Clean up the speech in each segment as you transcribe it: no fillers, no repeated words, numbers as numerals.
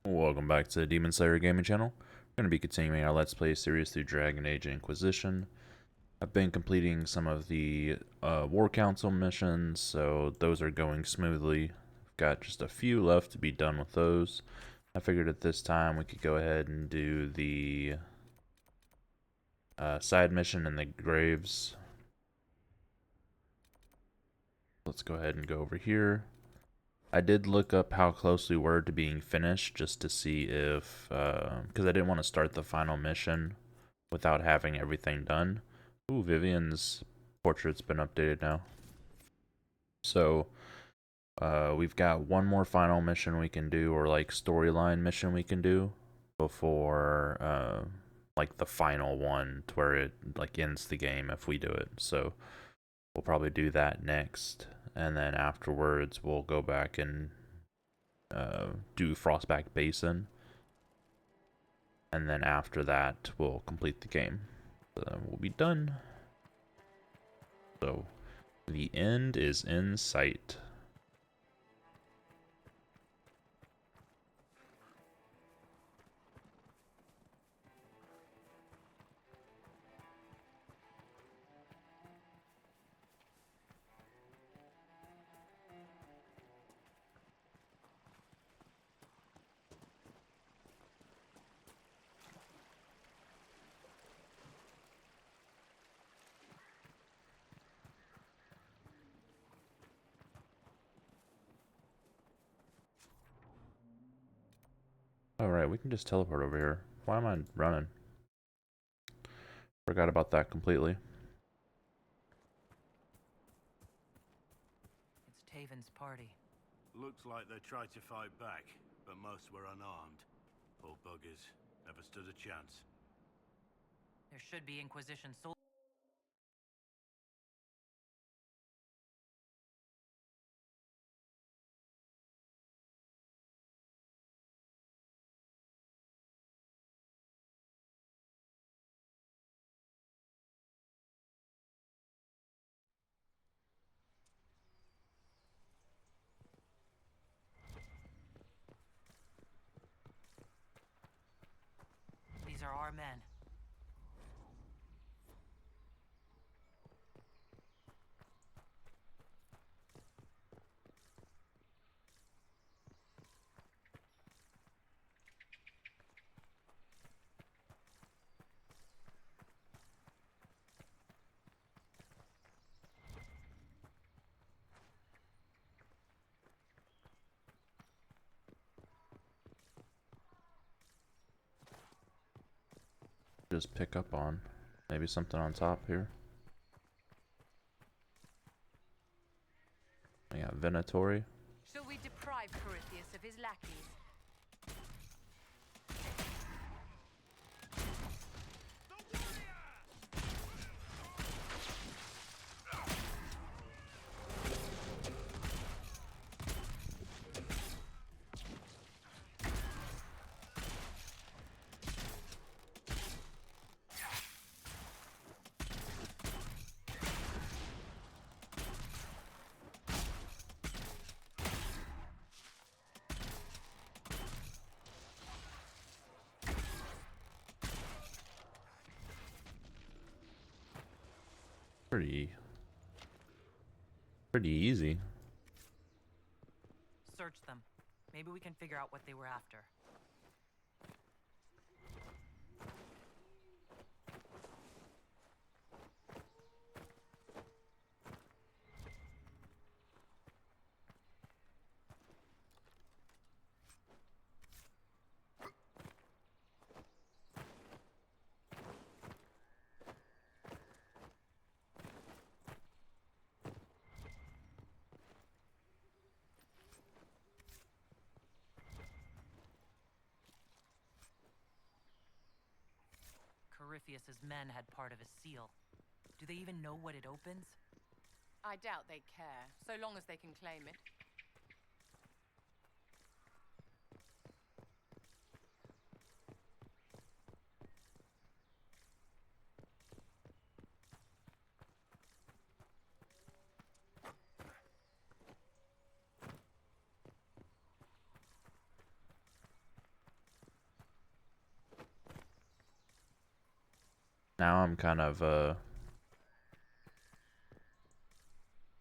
Welcome back to the Demon Slayer Gaming Channel. We're going to be continuing our Let's Play series through Dragon Age Inquisition. I've been completing some of the War Council missions, so those are going smoothly. I've got just a few left to be done with those. I figured at this time we could go ahead and do the side mission in the graves. Let's go ahead and go over here. I did look up how close we were to being finished just to see if, because I didn't want to start the final mission without having everything done. Ooh, Vivian's portrait's been updated now. So, we've got one more final mission we can do, or like storyline mission we can do before, like the final one to where it like ends the game if we do it. So, we'll probably do that next. And then afterwards, we'll go back and do Frostback Basin, and then after that we'll complete the game. So then we'll be done. So the end is in sight. Alright, we can just teleport over here. Why am I running? Forgot about that completely. It's Taven's party. Looks like they tried to fight back, but most were unarmed. Poor buggers. Never stood a chance. There should be Inquisition soldiers. These are our men. Just pick up on maybe something on top here. I got Venatori. Shall we deprive Corypheus of his lackeys? Pretty easy. Search them. Maybe we can figure out what they were after. Corypheus's men had part of a seal. Do they even know what it opens? I doubt they care, so long as they can claim it. Now I'm kind of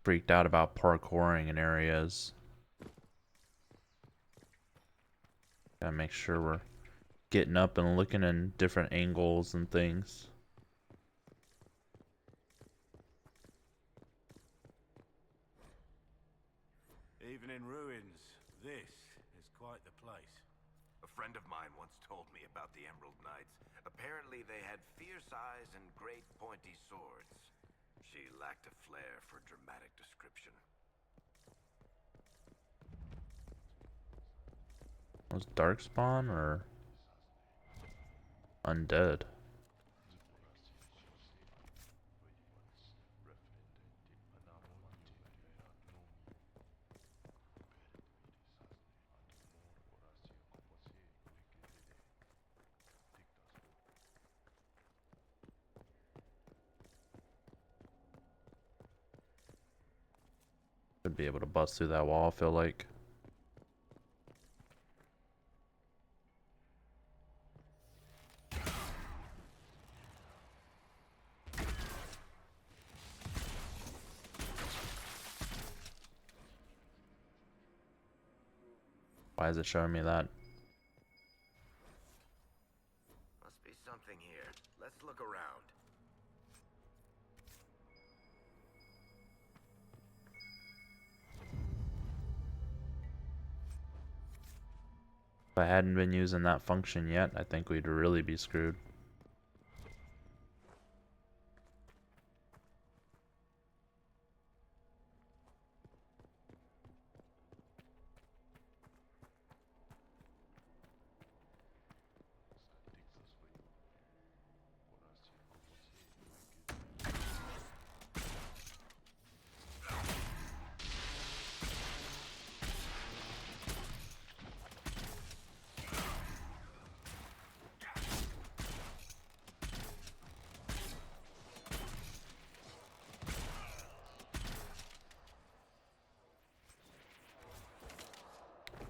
freaked out about parkouring in areas. Gotta make sure we're getting up and looking in different angles and things. Even in ruins, this is quite the place. A friend of mine once told me about the Emerald Knights. Apparently they had fierce eyes and great pointy swords. She lacked a flair for dramatic description. Was Darkspawn or undead? Should be able to bust through that wall, I feel like. Why is it showing me that? Must be something here. Let's look around. If I hadn't been using that function yet, I think we'd really be screwed.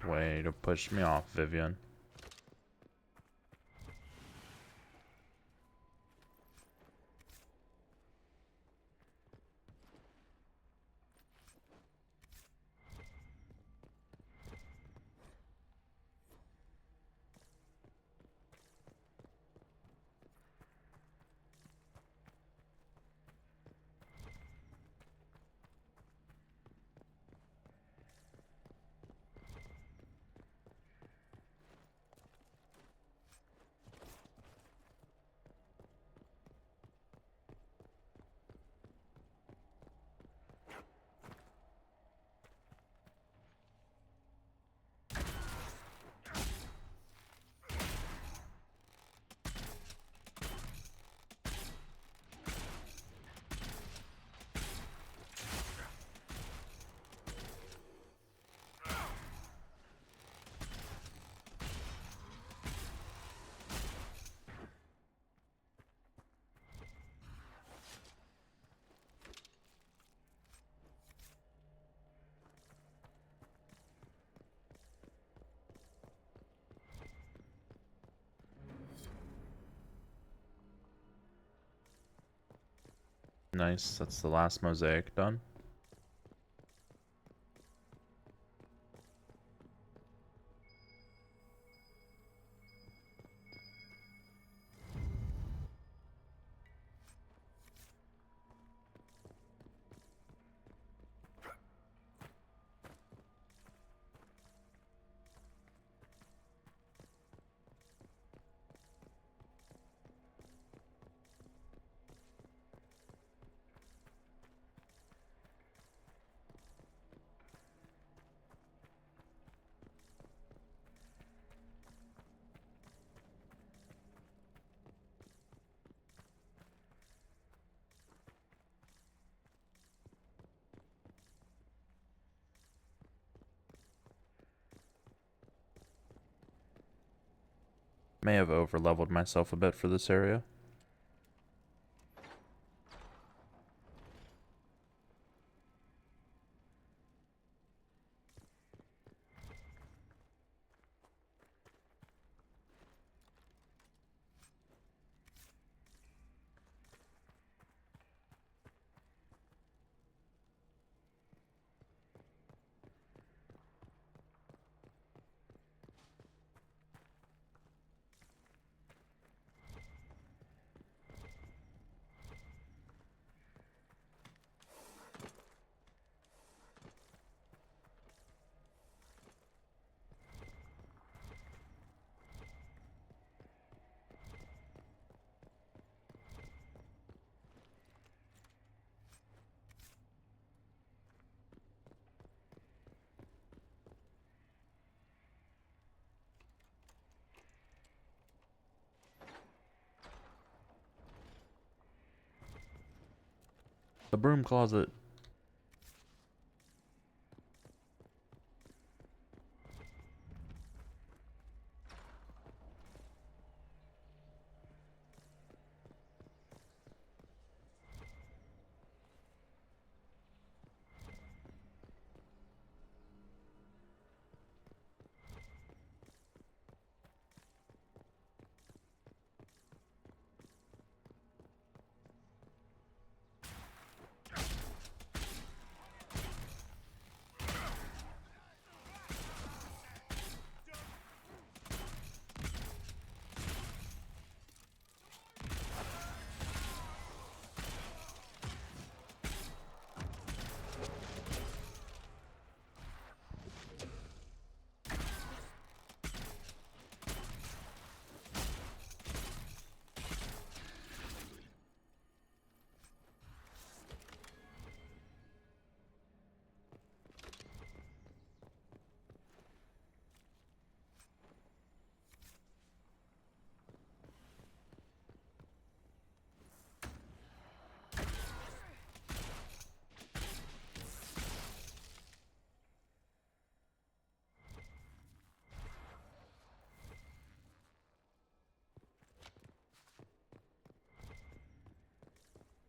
Way to push me off, Vivian. Nice, that's the last mosaic done. May have over-leveled myself a bit for this area. The broom closet.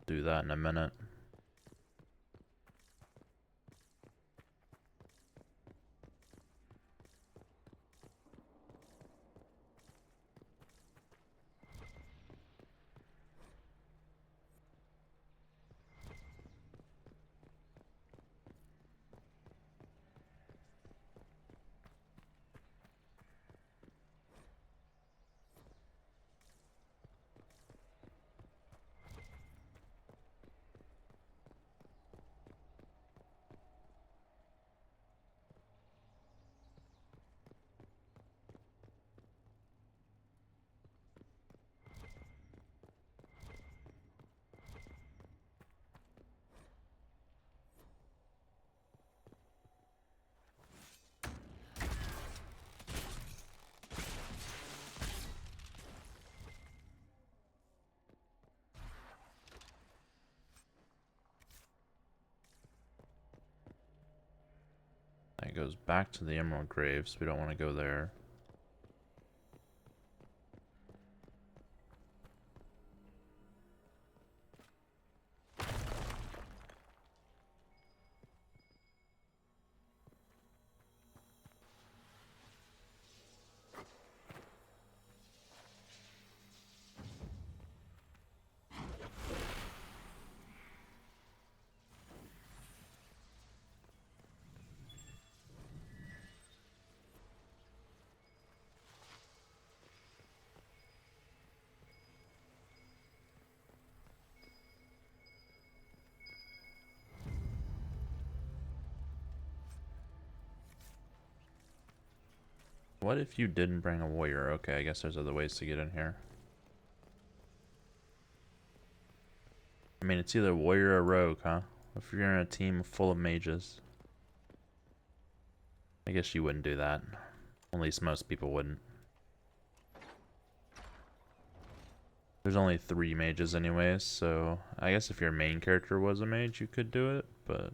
Do that in a minute. That goes back to the Emerald Graves. We don't want to go there. What if you didn't bring a warrior? Okay, I guess there's other ways to get in here. I mean, it's either warrior or rogue, huh? If you're in a team full of mages. I guess you wouldn't do that. At least most people wouldn't. There's only 3 mages anyways, so I guess if your main character was a mage, you could do it, but...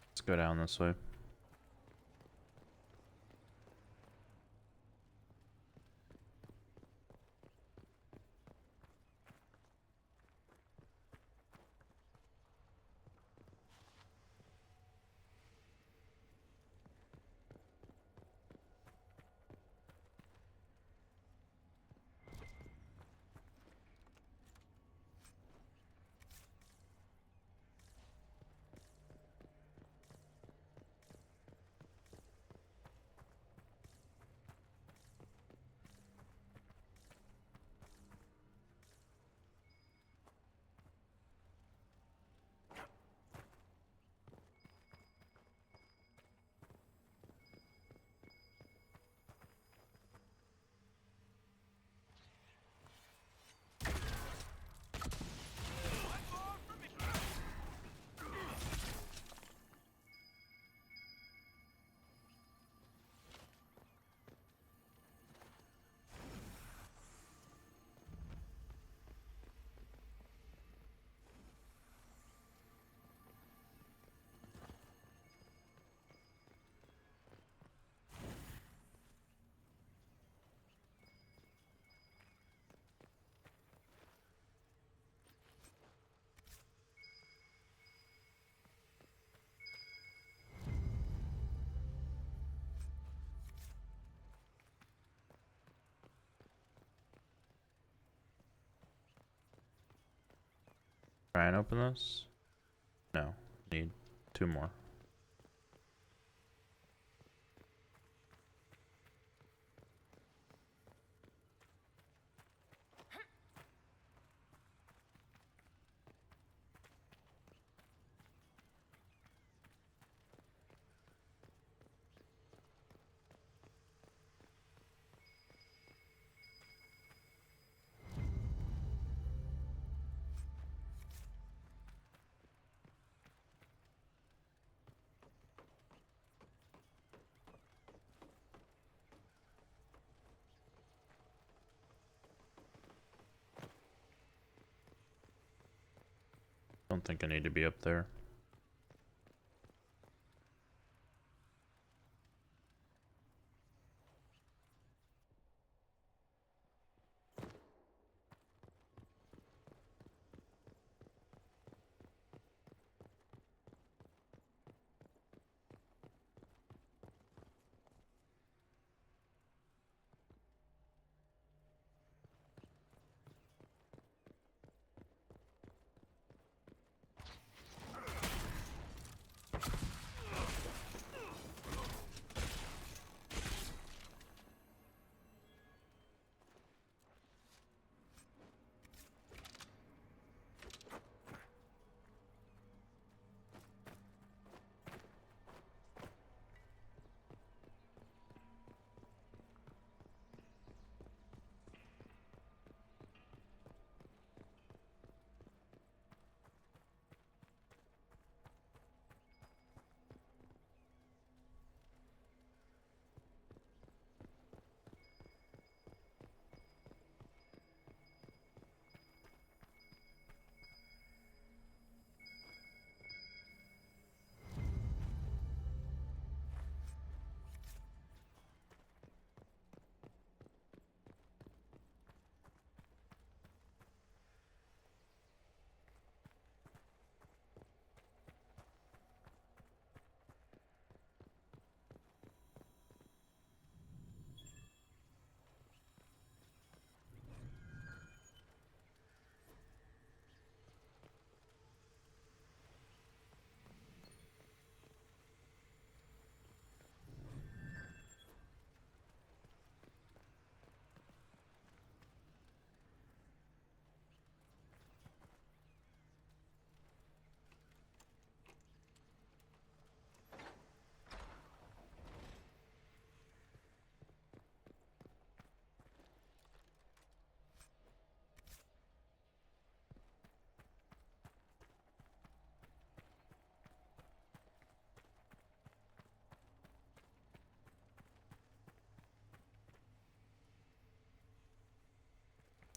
Let's go down this way. Try and open this? No. Need 2 more. Don't think I need to be up there.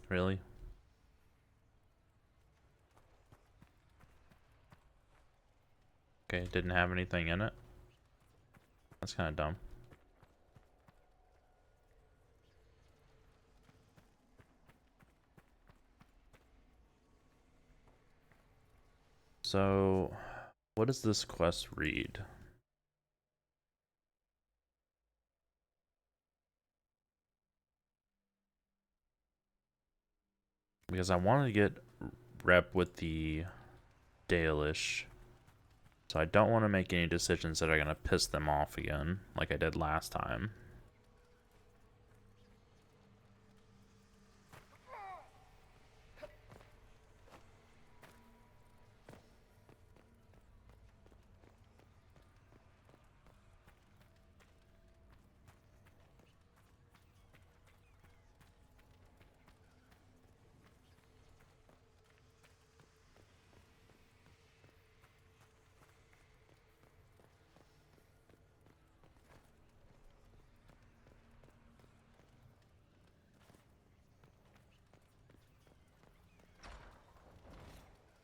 Really? Okay, didn't have anything in it. That's kind of dumb. So, what does this quest read? Because I want to get rep with the Dalish. So I don't want to make any decisions that are going to piss them off again, like I did last time.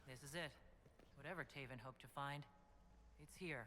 This is it. Whatever Taven hoped to find, it's here.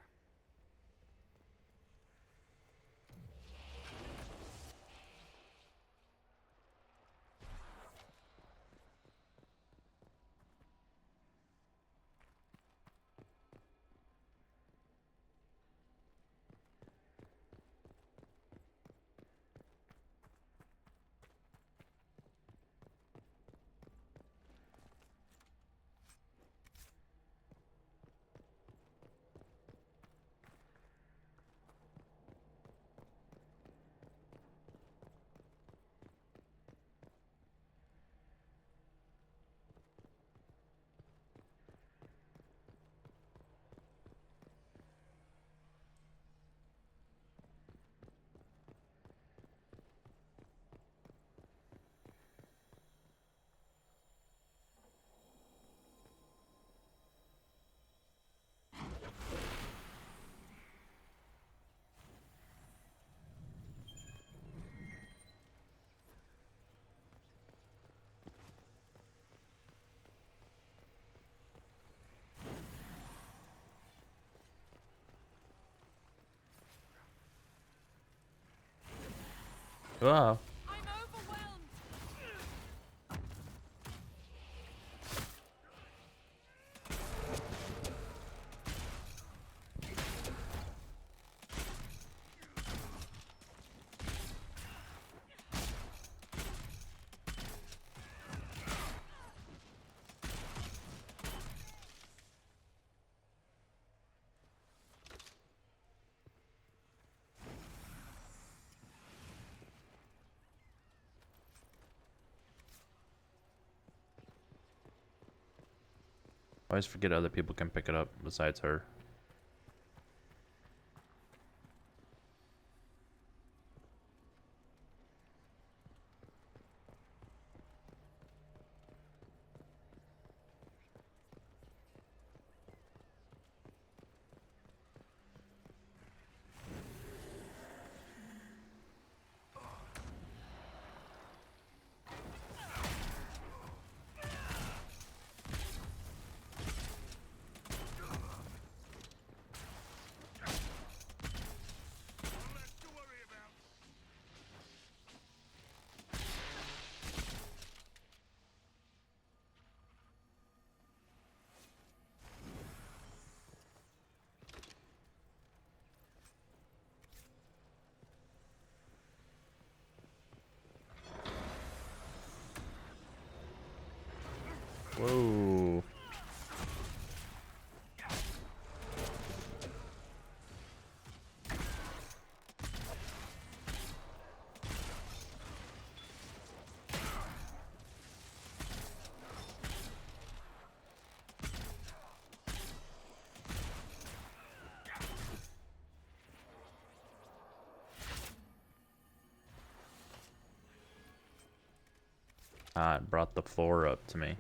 Ah. I'm overwhelmed. I always forget other people can pick it up besides her. Whoa. Ah, it brought the floor up to me.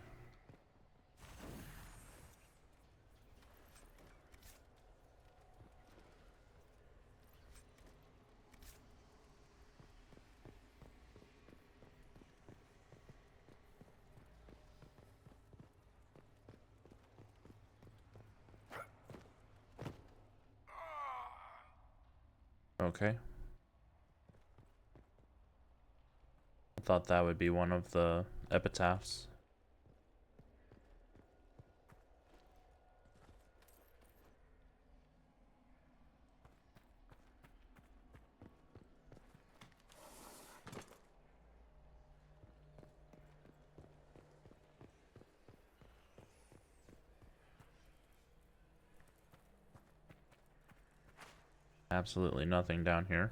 Okay. I thought that would be one of the epitaphs. Absolutely nothing down here.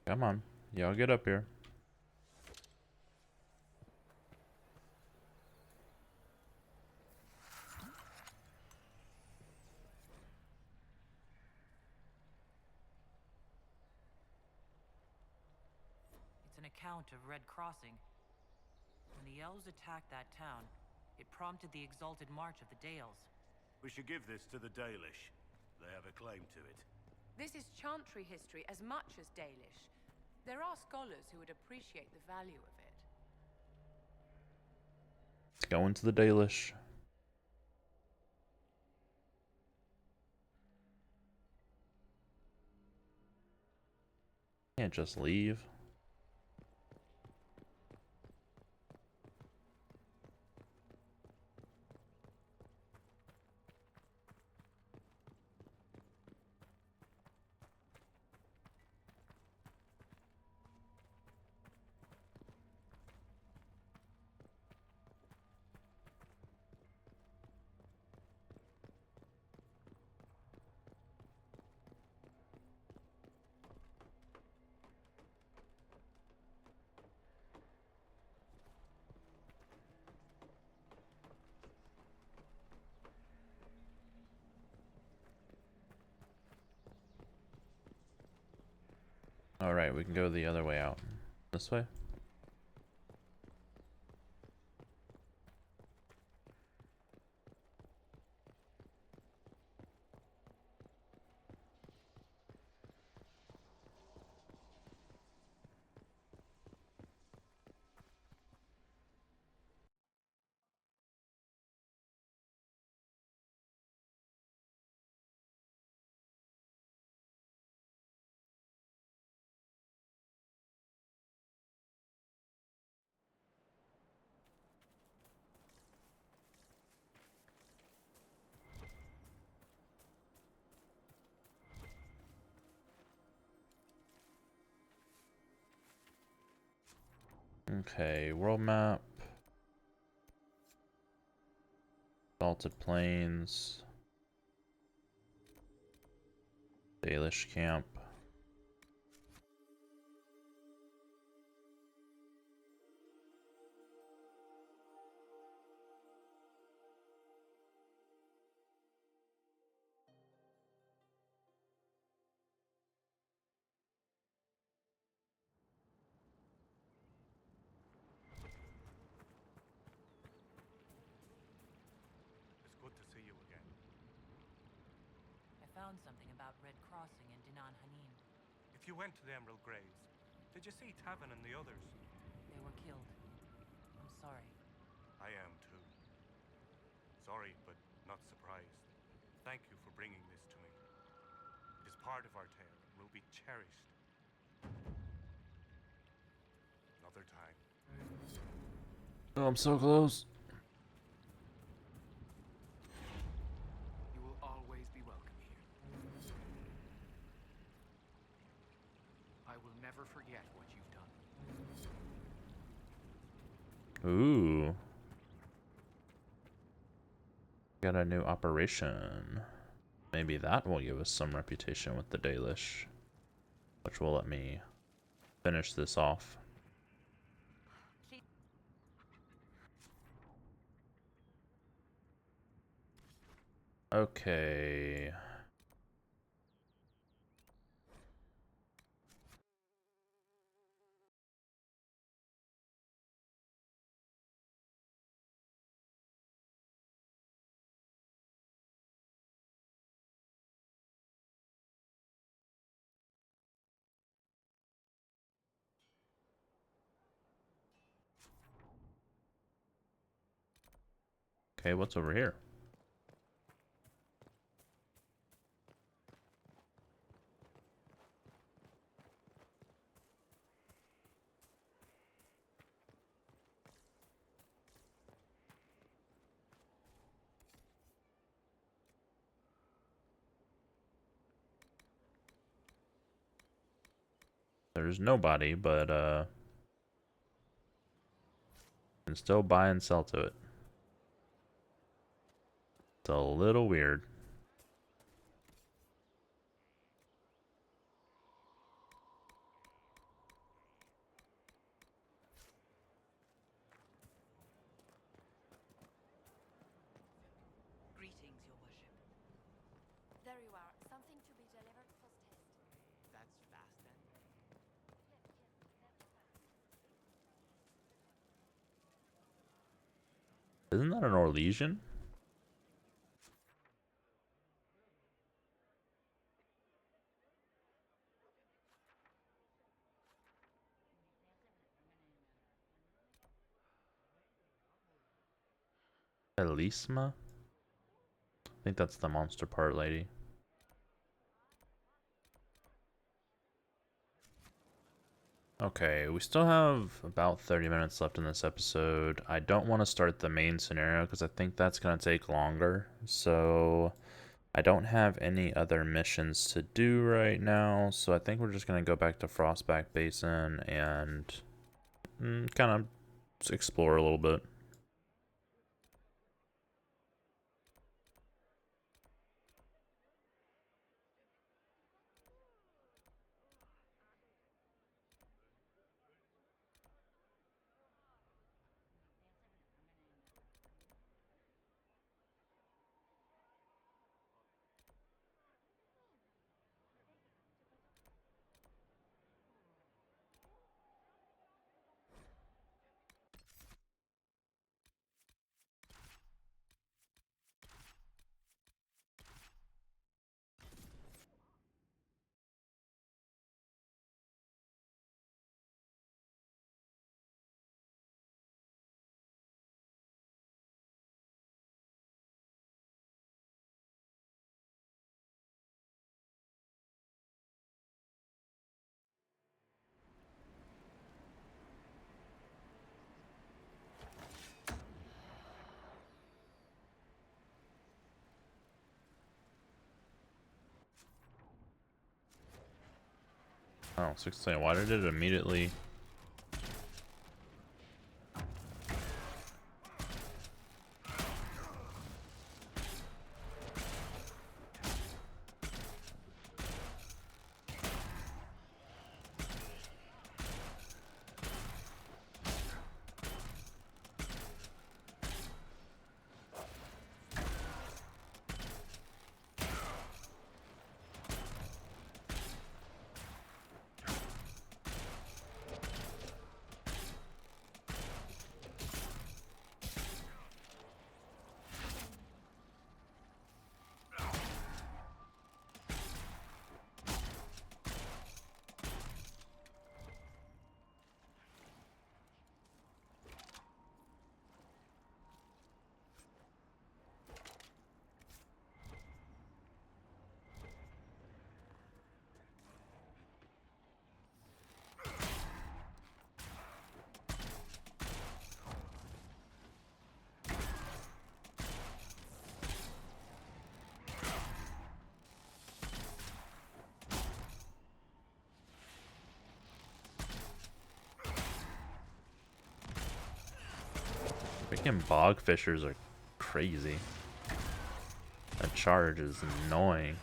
Come on, y'all get up here. It's an account of Red Crossing. When the elves attacked that town, it prompted the exalted march of the Dales. We should give this to the Dalish. They have a claim to it. This is Chantry history as much as Dalish. There are scholars who would appreciate the value of it. Going to the Dalish. Can't just leave. Alright, we can go the other way out. This way? Okay, world map. Salted Plains. Dalish camp. It's good to see you again. I found something about Red Crossing and Dinan Hanin. If you went to the Emerald Graves, did you see Tavin and the others? They were killed. I'm sorry. I am too. Sorry, but not surprised. Thank you for bringing this to me. It is part of our tale and will be cherished. Another time. Oh, I'm so close. You will always be welcome here. I will never forget what you've done. Ooh. Got a new operation. Maybe that will give us some reputation with the Dalish, which will let me finish this off. Okay. Okay, what's over here? There's nobody, but can still buy and sell to it. It's a little weird. Greetings, your worship. There you are. Something to be delivered post haste. That's fast then. Isn't that an Orlesian? Elisma? I think that's the monster part lady. Okay, we still have about 30 minutes left in this episode. I don't want to start the main scenario because I think that's going to take longer. So I don't have any other missions to do right now. So I think we're just going to go back to Frostback Basin and kind of explore a little bit. Oh, 16. Why did it immediately... Freaking bog fishers are crazy. That charge is annoying.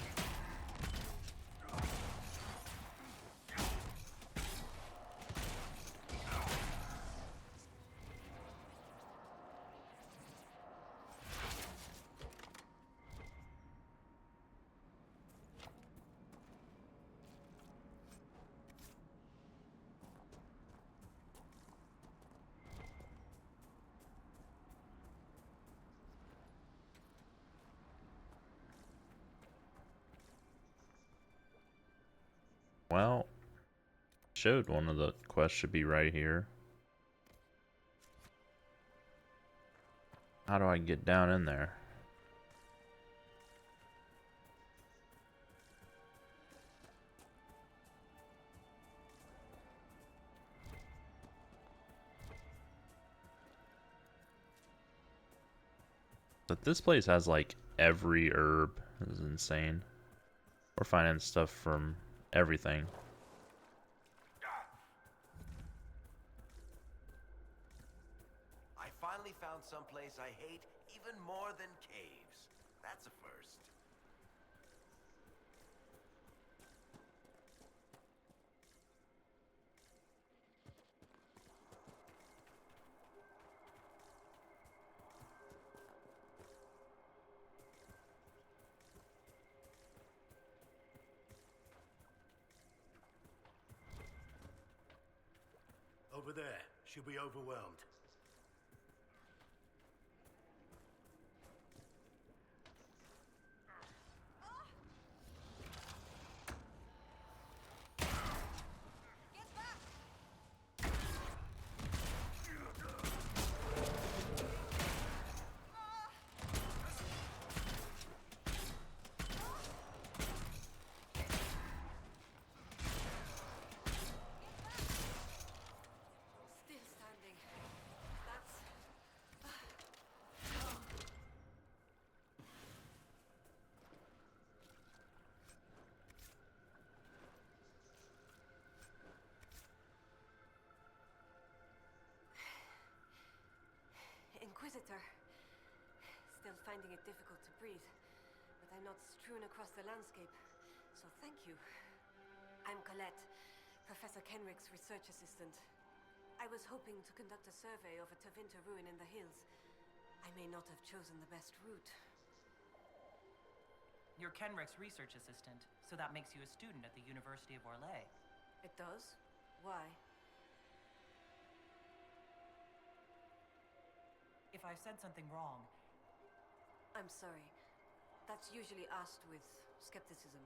Well, showed one of the quests should be right here. How do I get down in there? But this place has like every herb. This is insane. We're finding stuff from everything. I finally found someplace I hate even more than caves. That's a first. Over there. Should be overwhelmed. Still standing. That's... Inquisitor. Still finding it difficult to breathe, but I'm not strewn across the landscape, so thank you. I'm Colette, Professor Kenrick's research assistant. I was hoping to conduct a survey of a Tevinter ruin in the hills. I may not have chosen the best route. You're Kenrick's research assistant, so that makes you a student at the University of Orlais. It does? Why? If I've said something wrong, I'm sorry. That's usually asked with skepticism.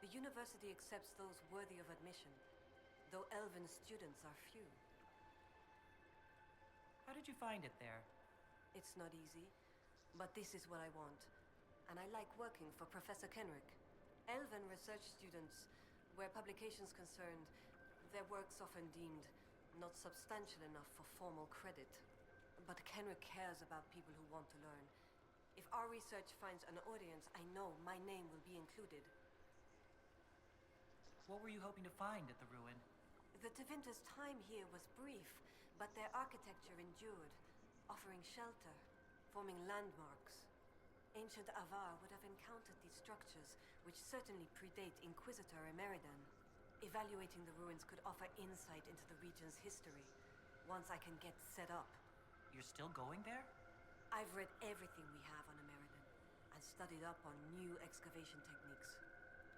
The university accepts those worthy of admission, though elven students are few. how did you find it there? It's not easy, but this is what I want. And I like working for Professor Kenrick. Elven research students, where publications concerned, their work's often deemed not substantial enough for formal credit. But Kenrick cares about people who want to learn. If our research finds an audience, I know my name will be included. What were you hoping to find at the ruin? The Tevinter's time here was brief, but their architecture endured, offering shelter, forming landmarks. Ancient Avar would have encountered these structures, which certainly predate Inquisitor Emeridan. Evaluating the ruins could offer insight into the region's history, once I can get set up. You're still going there? I've read everything we have on Emeridan, and studied up on new excavation techniques.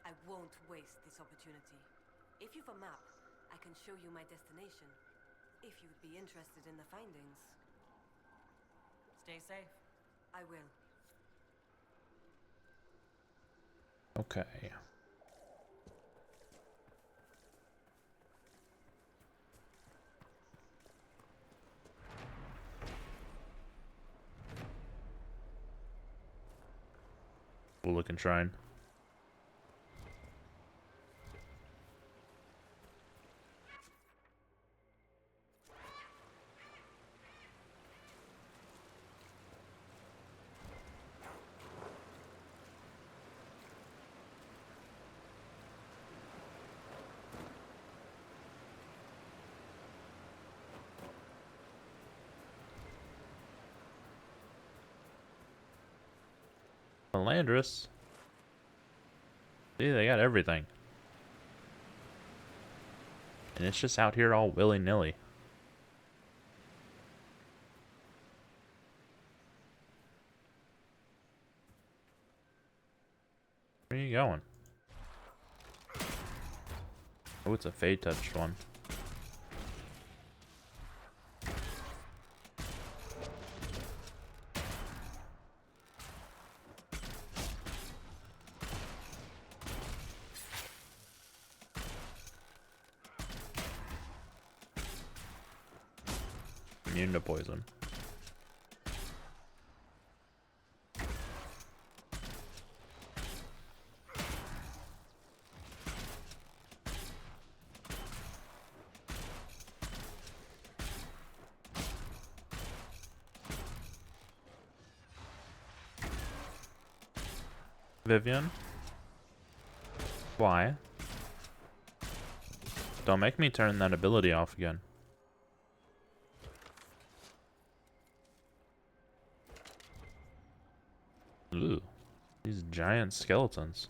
I won't waste this opportunity. If you've a map, I can show you my destination, if you'd be interested in the findings. Stay safe. I will. Okay. We'll look and shrine. Melandris. See, they got everything. And it's just out here all willy-nilly. Where are you going? Oh, it's a Fade touched one. Immune to poison. Vivian? Why? Don't make me turn that ability off again. Ooh, these giant skeletons.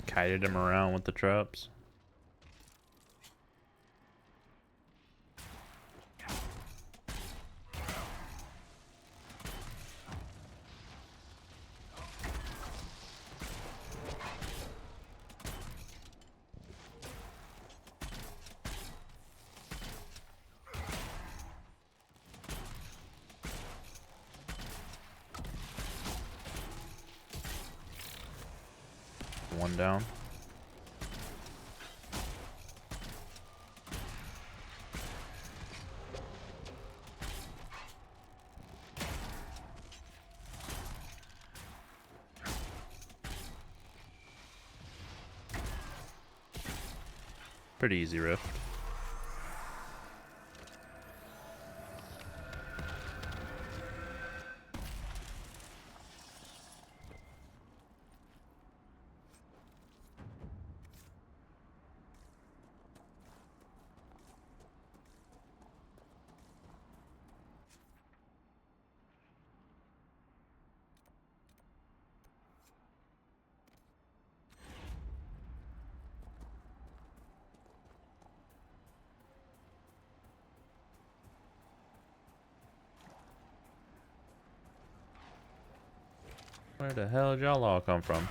Kited him around with the traps. One down. Pretty easy rift. Where the hell did y'all all come from?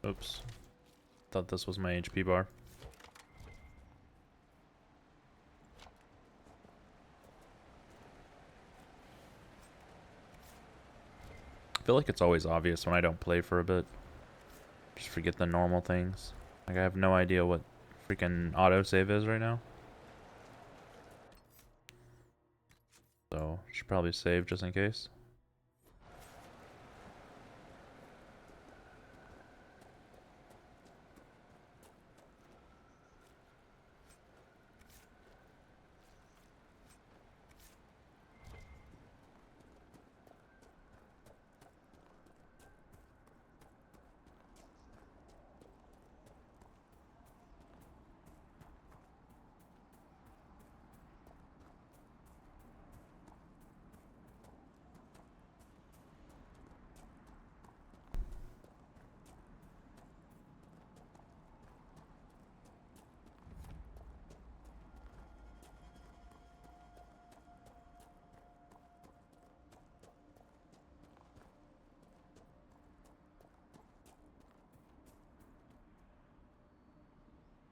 Oops. Thought this was my HP bar. I feel like it's always obvious when I don't play for a bit. Just forget the normal things. Like I have no idea what freaking autosave is right now. So, should probably save just in case.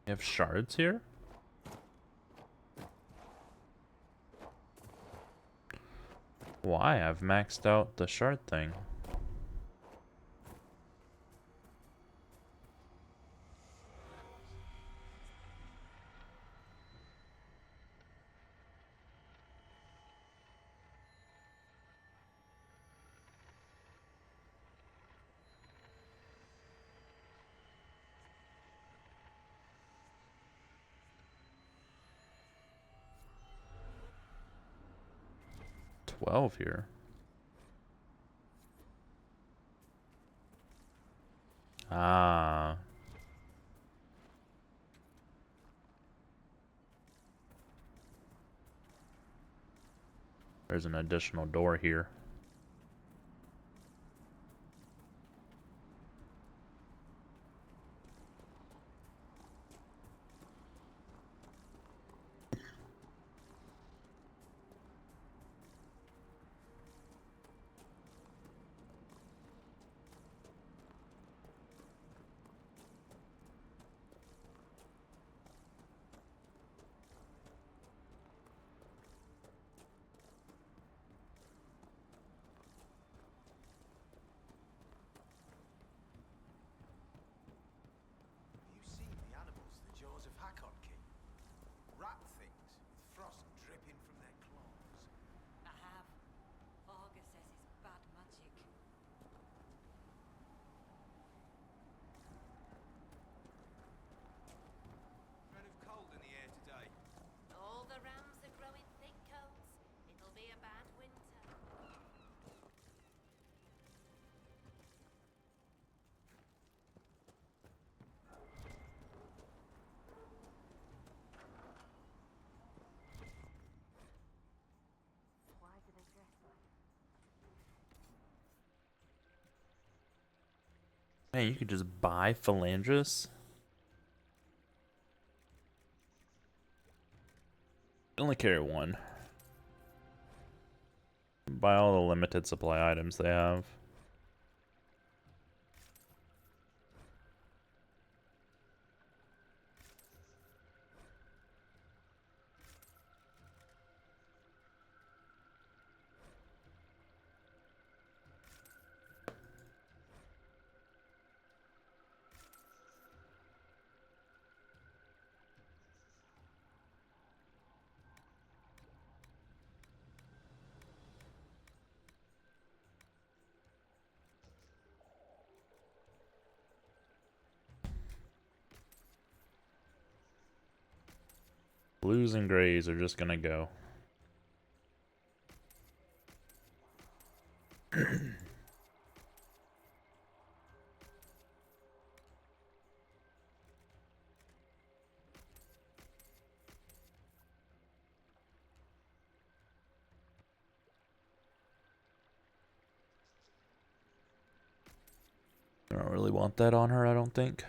You have shards here? Why? I've maxed out the shard thing. $12 here. Ah. There's an additional door here. You seen the animals the jaws of Hakon keep? Rat things with frost dripping from their claws. I have. Augur says it's bad magic. Kind of cold in the air today. All the rams are growing thick coats. It'll be a bad winter. Why do they dress like Man, you could just buy Phalangis? Only carry one. Buy all the limited supply items they have. Blues and grays are just gonna go. I don't really want that on her, I don't think.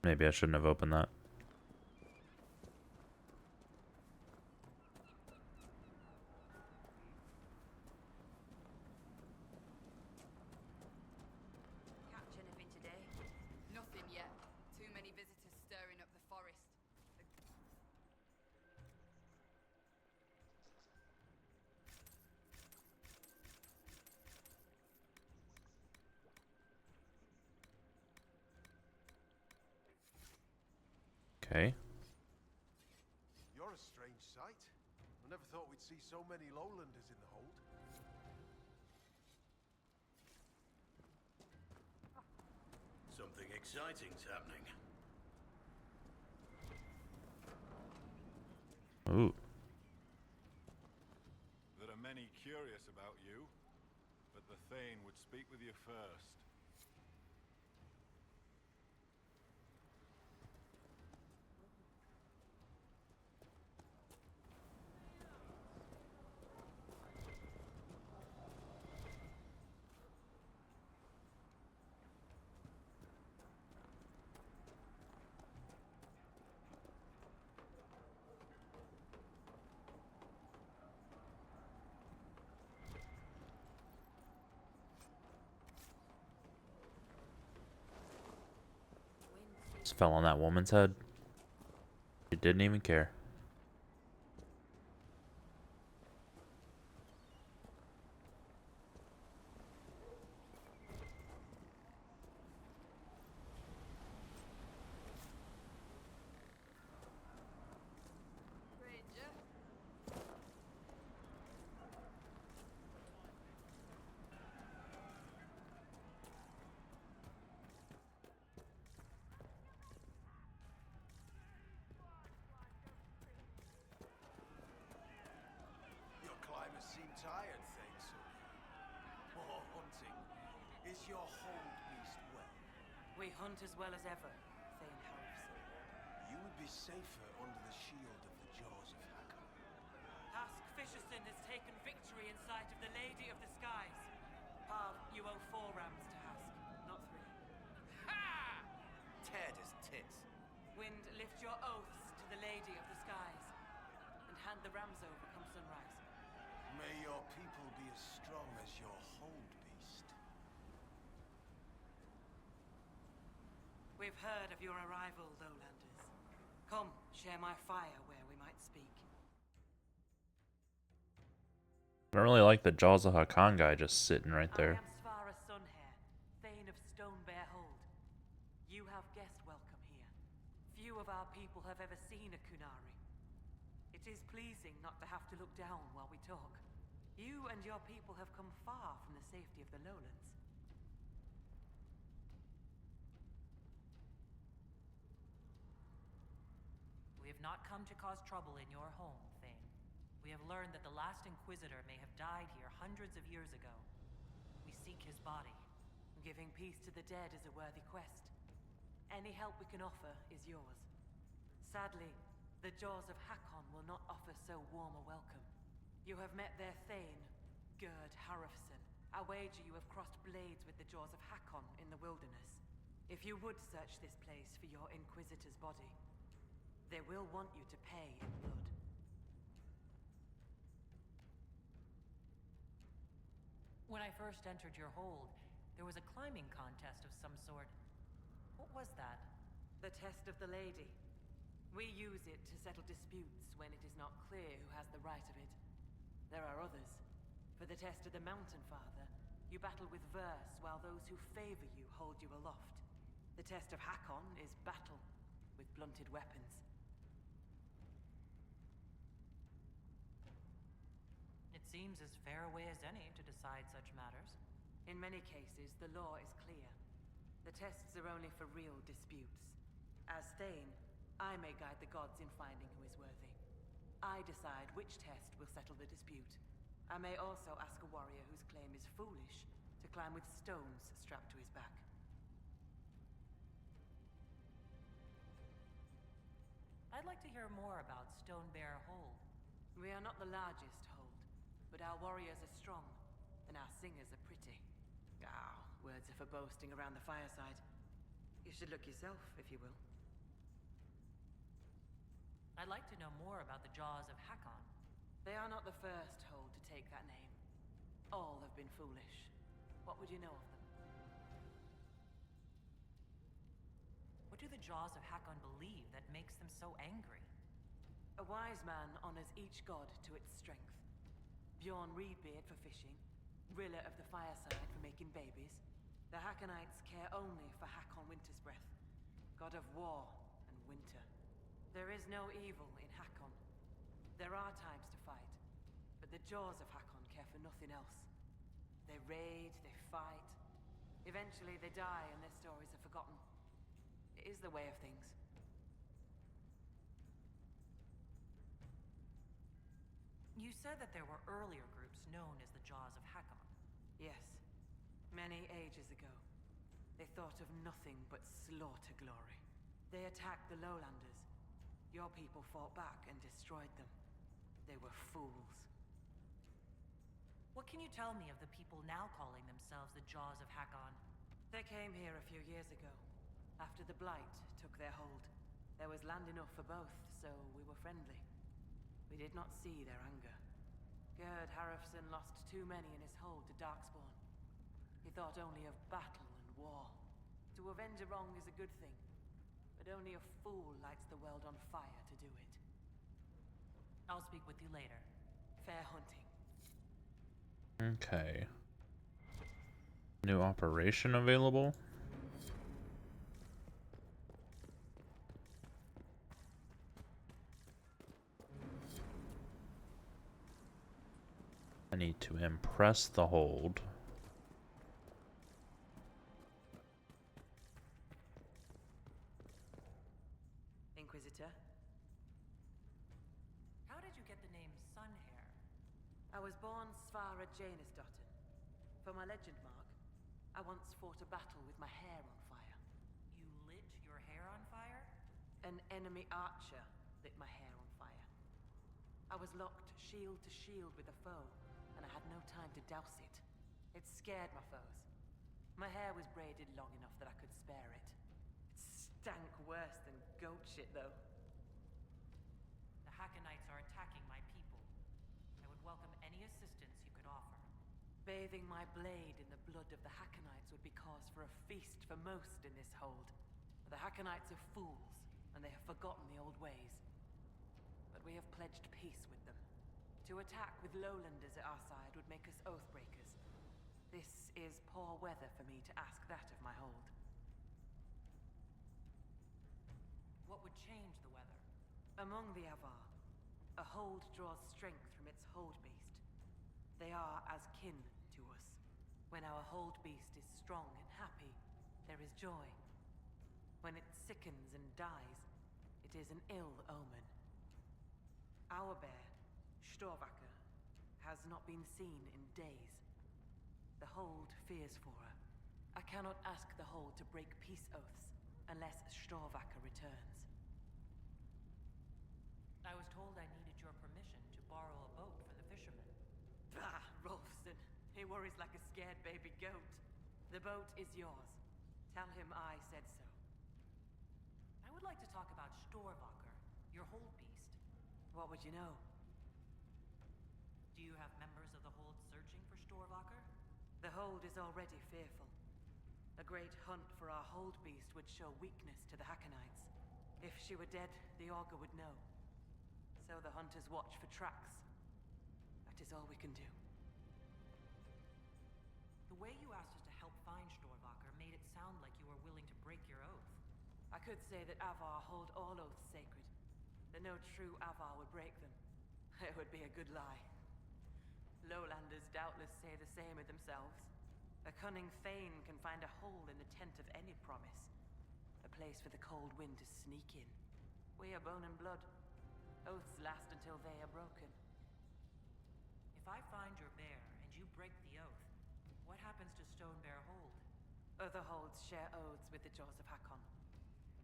Maybe I shouldn't have opened that. Catch anything today? Nothing yet. Too many visitors stirring up the forest. Okay. You're a strange sight. I never thought we'd see so many lowlanders in the hold. Something exciting's happening. Ooh. There are many curious about you, but the Thane would speak with you first. Just fell on that woman's head. She didn't even care. Ranger. Your climbers seem tired, thanks. More hunting. Is your hold beast well? We hunt as well as ever, Thane Harrison. You would be safer under the shield of the jaws of Hakon. Hask Fisherson has taken victory in sight of the Lady of the Skies. Pav, you owe 4 rams to Hask, not 3. Ha! Tear his tits. Wind, lift your oaths to the Lady of the Skies, and hand the rams over come sunrise. May your people be as strong as your hold beast. We've heard of your arrival, Lowlanders. Come, share my fire where we might speak. I don't really like the Jaws of Hakan guy just sitting right I there. am Svara Sunhair, Thane of Stonebear Hold. You have guest welcome here. Few of our people have ever seen a Kunari. It is pleasing not to have to look down while we talk. You and your people have come far from the safety of the lowlands. We have not come to cause trouble in your home, Thane. We have learned that the last Inquisitor may have died here hundreds of years ago. We seek his body. Giving peace to the dead is a worthy quest. Any help we can offer is yours. Sadly, the Jaws of Hakon will not offer so warm a welcome. You have met their Thane, Gerd Harrison. I wager you have crossed blades with the Jaws of Hakon in the wilderness. If you would search this place for your Inquisitor's body, they will want you to pay in blood. When I first entered your hold, there was a climbing contest of some sort. What was that? The test of the lady. We use it to settle disputes when it is not clear who has the right of it. There are others. For the test of the Mountain Father, you battle with verse while those who favor you hold you aloft. The test of Hakon is battle with blunted weapons. It seems as fair a way as any to decide such matters. In many cases, the law is clear. The tests are only for real disputes. As Thane, I may guide the gods in finding who is worthy. I decide which test will settle the dispute. I may also ask a warrior whose claim is foolish to climb with stones strapped to his back. I'd like to hear more about Stonebear Hold. We are not the largest hold, but our warriors are strong, and our singers are pretty. Words are for boasting around the fireside. You should look yourself, if you will. I'd like to know more about the Jaws of Hakon. They are not the first hold to take that name. All have been foolish. What would you know of them? What do the Jaws of Hakon believe that makes them so angry? A wise man honors each god to its strength. Bjorn Reedbeard for fishing, Rilla of the Fireside for making babies. The Hakonites care only for Hakon Wintersbreath, god of war and winter. There is no evil in Hakon. There are times to fight, but the Jaws of Hakon care for nothing else. They raid, they fight. Eventually they die and their stories are forgotten. It is the way of things. You said that there were earlier groups known as the Jaws of Hakon. Yes. Many ages ago. They thought of nothing but slaughter glory. They attacked the lowlanders. Your people fought back and destroyed them. They were fools. What can you tell me of the people now calling themselves the Jaws of Hakon? They came here a few years ago, after the Blight took their hold. There was land enough for both, so we were friendly. We did not see their anger. Gerd Harrison lost too many in his hold to Darkspawn. He thought only of battle and war. To avenge a wrong is a good thing, but only a fool lights the world on fire to do it. I'll speak with you later. Fair hunting. Okay. New operation available? I need to impress the hold. Inquisitor? How did you get the name Sunhair? I was born Svara Janusdottir. For my legend mark, I once fought a battle with my hair on fire. You lit your hair on fire? An enemy archer lit my hair on fire. I was locked shield to shield with a foe, and I had no time to douse it. It scared my foes. My hair was braided long enough that I could spare it. It stank worse than goat shit, though. The Hakonites are attacking my people. I would welcome any assistance you could offer. Bathing my blade in the blood of the Hakonites would be cause for a feast for most in this hold. The Hakonites are fools, and they have forgotten the old ways. But we have pledged peace with them. To attack with lowlanders at our side would make us oathbreakers. This is poor weather for me to ask that of my hold. What would change the weather? Among the Avar, a hold draws strength from its hold beast. They are as kin to us. When our hold beast is strong and happy, there is joy. When it sickens and dies, it is an ill omen. Our bear, Storvacker, has not been seen in days. The hold fears for her. I cannot ask the hold to break peace oaths unless Storvacker returns. I was told I needed your permission to borrow a boat for the fishermen. Bah, Rolfson. He worries like a scared baby goat. The boat is yours. Tell him I said so. I would like to talk about Storvacker, your hold beast. What would you know? Do you have members of the hold searching for Storvacker? The hold is already fearful. A great hunt for our hold beast would show weakness to the Hakonites. If she were dead, the Augur would know. So the hunters watch for tracks. That is all we can do. The way you asked us to help find Storvacker made it sound like you were willing to break your oath. I could say that Avar hold all oaths sacred, that no true Avar would break them. It would be a good lie. Lowlanders doubtless say the same of themselves. A cunning thane can find a hole in the tent of any promise. A place for the cold wind to sneak in. We are bone and blood. Oaths last until they are broken. If I find your bear and you break the oath, what happens to Stone Bear Hold? Other holds share oaths with the Jaws of Hakon.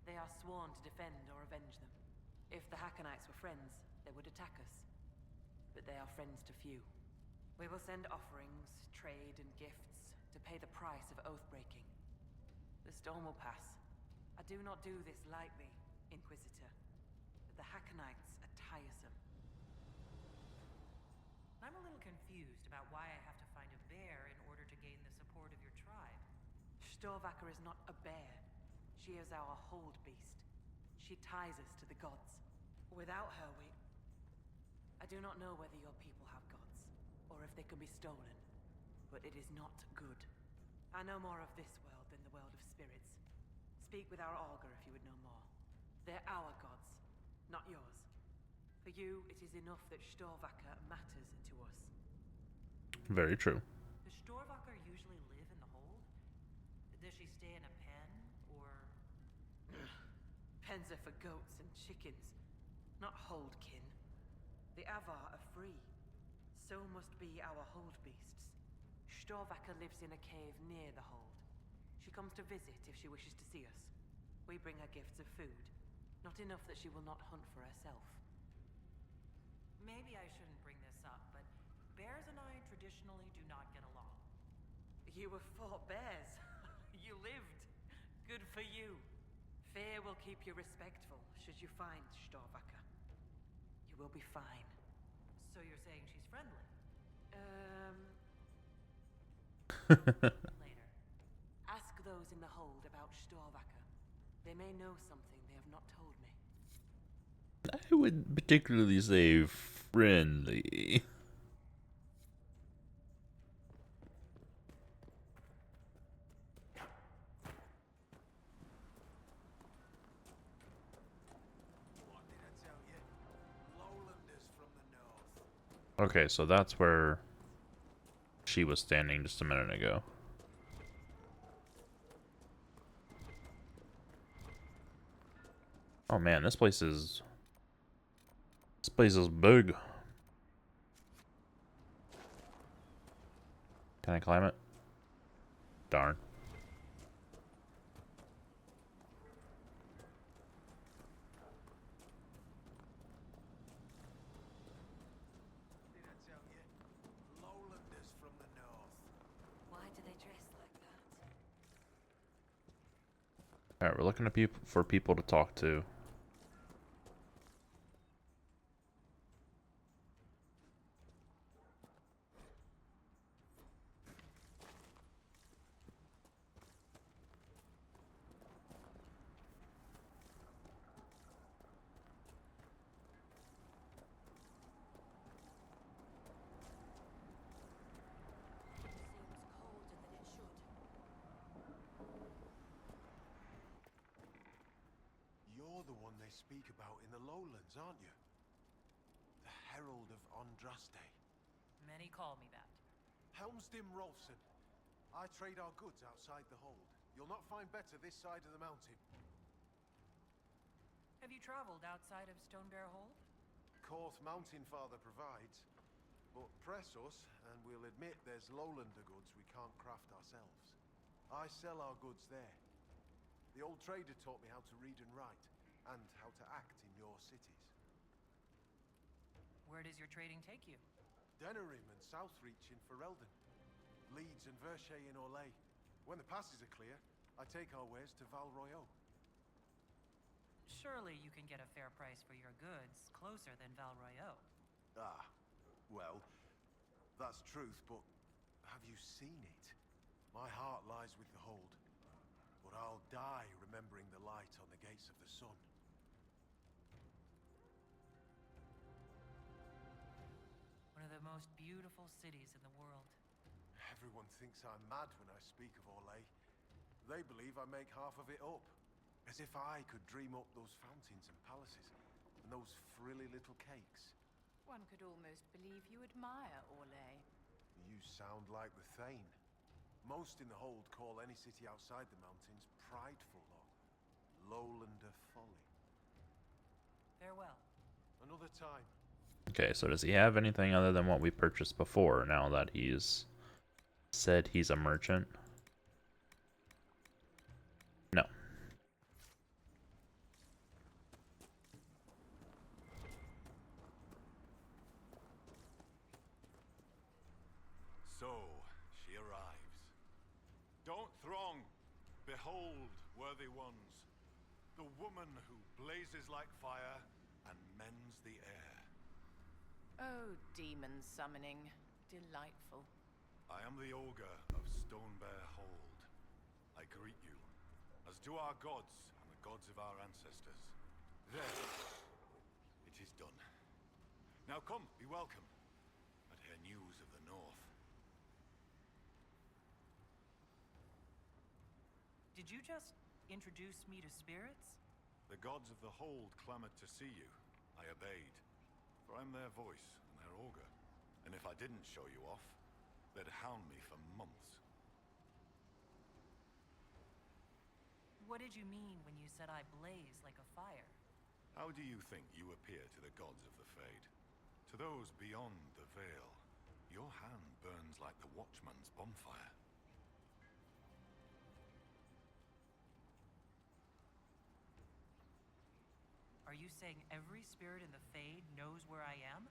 They are sworn to defend or avenge them. If the Hakonites were friends, they would attack us. But they are friends to few. We will send offerings, trade, and gifts to pay the price of oath-breaking. The storm will pass. I do not do this lightly, Inquisitor. The Hackonites are tiresome. I'm a little confused about why I have to find a bear in order to gain the support of your tribe. Storvacker is not a bear. She is our hold beast. She ties us to the gods. Without her, I do not know whether your people have gods, or if they can be stolen, but it is not good. I know more of this world than the world of spirits. Speak with our augur if you would know more. They're our gods, not yours. For you, it is enough that Storvacker matters to us. Very true. Does Storvacker usually live in the hold? Does she stay in a pen, or... Pens are for goats and chickens, not holdkin. The Avar are free. So must be our hold beasts. Storvacker lives in a cave near the hold. She comes to visit if she wishes to see us. We bring her gifts of food. Not enough that she will not hunt for herself. Maybe I shouldn't bring this up, but bears and I traditionally do not get along. You have fought bears. You lived. Good for you. Fear will keep you respectful should you find Storvacker. You will be fine. So you're saying she's friendly? Later. Ask those in the hold about Storvacker. They may know something they have not told me. I would particularly say friendly. Okay, so that's where she was standing just a minute ago. Oh man, this place is big. Can I climb it? Darn. Alright, we're looking for people to talk to. You're the one they speak about in the lowlands, aren't you? The Herald of Andraste. Many call me that. Helmsdim Rolfson. I trade our goods outside the hold. You'll not find better this side of the mountain. Have you traveled outside of Stonebear Hold? Korth Mountain Father provides. But press us, and we'll admit there's lowlander goods we can't craft ourselves. I sell our goods there. The old trader taught me how to read and write, and how to act in your cities. Where does your trading take you? Denerim and Southreach in Ferelden. Leeds and Verchet in Orlais. When the passes are clear, I take our wares to Val Royeaux. Surely you can get a fair price for your goods closer than Val Royeaux. Ah, well, that's truth, but have you seen it? My heart lies with the hold, but I'll die remembering the light on the gates of the sun. One of the most beautiful cities in the world. Everyone thinks I'm mad when I speak of Orlais. They believe I make half of it up. As if I could dream up those fountains and palaces, and those frilly little cakes. One could almost believe you admire Orlais. You sound like the Thane. Most in the hold call any city outside the mountains prideful or lowlander folly. Farewell. Another time. Okay, so does he have anything other than what we purchased before now that he's said he's a merchant? No. So, she arrives. Don't throng. Behold, worthy ones, the woman who blazes like fire and mends the air. Oh, demon summoning. Delightful. I am the Ogre of Stonebear Hold. I greet you, as do our gods and the gods of our ancestors. There, it is done. Now come, be welcome, and hear news of the North. Did you just introduce me to spirits? The gods of the Hold clamored to see you. I obeyed, for I'm their voice and their Ogre. And if I didn't show you off, they'd hound me for months. What did you mean when you said I blaze like a fire? How do you think you appear to the gods of the Fade? To those beyond the Veil, your hand burns like the Watchman's bonfire. Are you saying every spirit in the Fade knows where I am?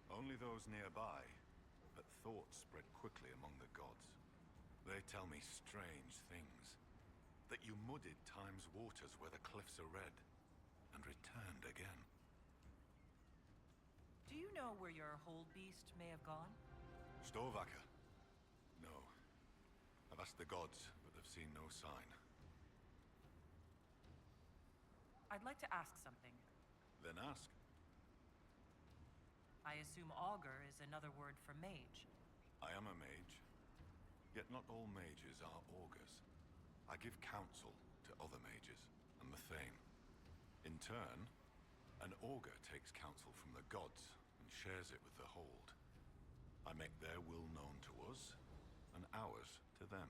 Only those nearby, but thoughts spread quickly among the gods. They tell me strange things. That you muddied Time's waters where the cliffs are red, and returned again. Do you know where your hold beast may have gone? Storvaker? No. I've asked the gods, but they've seen no sign. I'd like to ask something. Then ask. I assume augur is another word for mage. I am a mage, yet not all mages are augurs. I give counsel to other mages, and the Thane. In turn, an augur takes counsel from the gods and shares it with the Hold. I make their will known to us, and ours to them.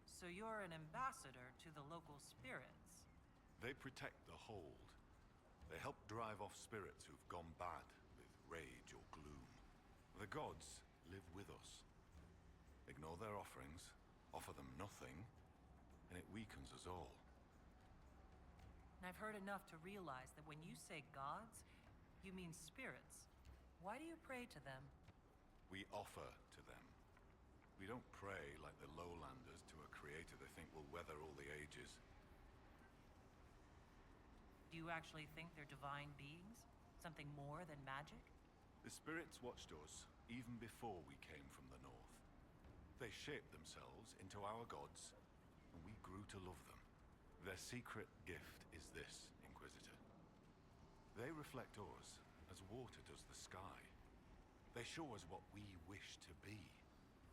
So you're an ambassador to the local spirits? They protect the Hold. They help drive off spirits who've gone bad with rage or gloom. The gods live with us. Ignore their offerings, offer them nothing, and it weakens us all. I've heard enough to realize that when you say gods, you mean spirits. Why do you pray to them? We offer to them. We don't pray like the lowlanders to a creator they think will weather all the ages. Do you actually think they're divine beings? Something more than magic? The spirits watched us even before we came from the north. They shaped themselves into our gods, and we grew to love them. Their secret gift is this, Inquisitor. They reflect us as water does the sky. They show us what we wish to be.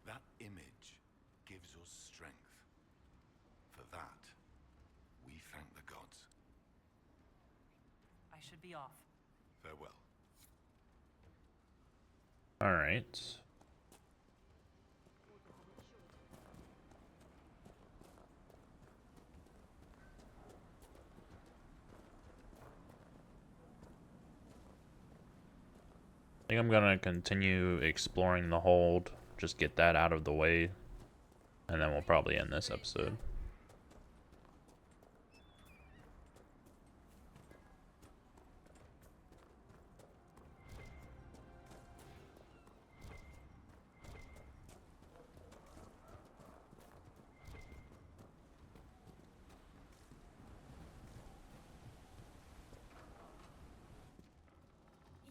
That image gives us strength. For that, we thank the gods. I should be off. Farewell. All right. I think I'm gonna continue exploring the hold, just get that out of the way, and then we'll probably end this episode.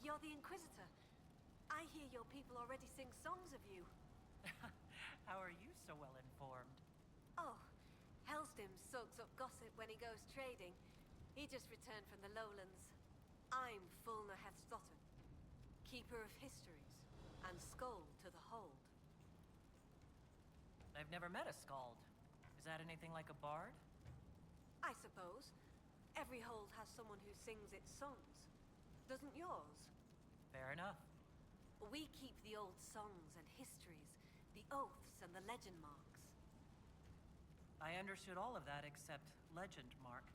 You're the Inquisitor. I hear your people already sing songs of you. How are you so well informed? Oh, Helstim soaks up gossip when he goes trading. He just returned from the lowlands. I'm Fulna Hefstotten, keeper of histories, and Skald to the Hold. I've never met a Skald. Is that anything like a bard? I suppose. Every hold has someone who sings its songs. Doesn't yours? Fair enough. We keep the old songs and histories, the oaths and the legend marks. I understood all of that except legend mark.